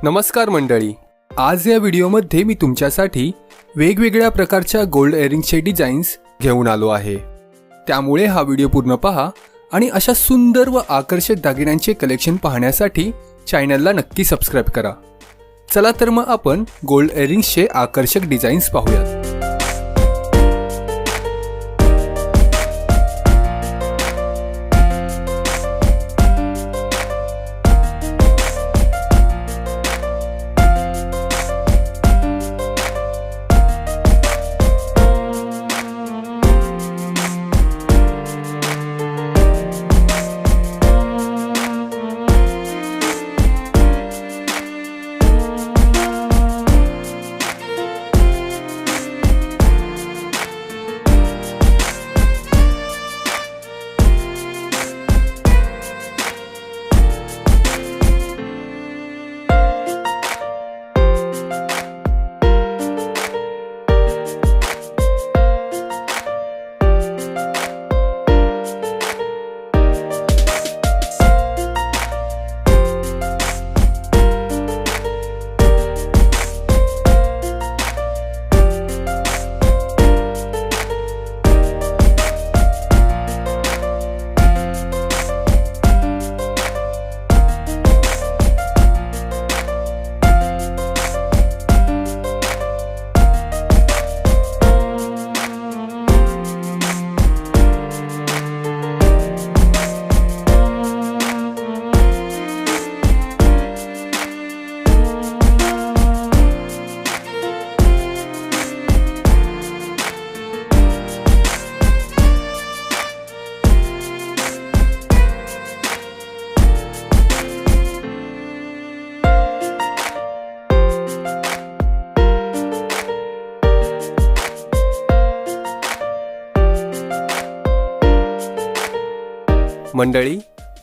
नमस्कार मंडळी, आज या व्हिडिओमध्ये मी तुमच्यासाठी वेगवेगळ्या प्रकारच्या गोल्ड इयरिंग्सचे डिझाईन्स घेऊन आलो आहे। त्यामुळे हा व्हिडिओ पूर्ण पहा आणि अशा सुंदर व आकर्षक दागिन्यांचे कलेक्शन पाहण्यासाठी चॅनलला नक्की सबस्क्राइब करा। चला तर मग आपण गोल्ड इयरिंग्सचे आकर्षक डिझाईन्स पाहूयात। मंडळी,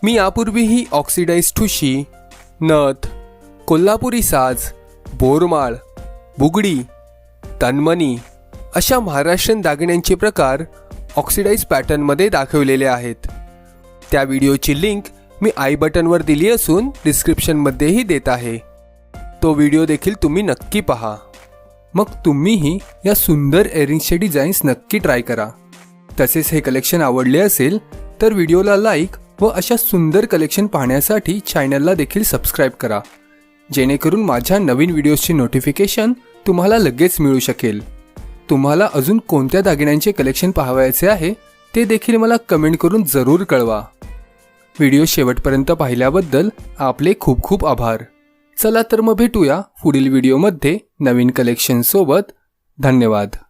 मी यापूर्वीही ऑक्सिडाइज ठुशी, नथ, कोल्हापुरी साज, बोरमाळ, बुगडी, तन्मणी अशा महाराष्ट्रीयन दागिन्यांचे प्रकार ऑक्सिडाइज पॅटर्नमध्ये दाखवलेले आहेत। त्या व्हिडिओची लिंक मी आय बटनवर दिली असून डिस्क्रिप्शनमध्येही देत आहे। तो व्हिडिओ देखील तुम्ही नक्की पहा। मग तुम्हीही या सुंदर इयरिंग्सचे डिझाईन्स नक्की ट्राय करा। तसेच हे कलेक्शन आवडले असेल तर व्हिडिओला लाईक व अशा सुंदर कलेक्शन पाहण्यासाठी चॅनलला देखील सबस्क्राइब करा, जेणेकरून माझ्या नवीन व्हिडिओजचे नोटिफिकेशन तुम्हाला लगेच मिळू शकेल। तुम्हाला अजून कोणत्या दागिन्यांचे कलेक्शन पाहायचे आहे ते देखील मला कमेंट करून जरूर कळवा। व्हिडिओ शेवटपर्यंत पाहिल्याबद्दल आपले खूप खूप आभार। चला तर मग भेटूया पुढील व्हिडिओमध्ये नवीन कलेक्शन सोबत। धन्यवाद।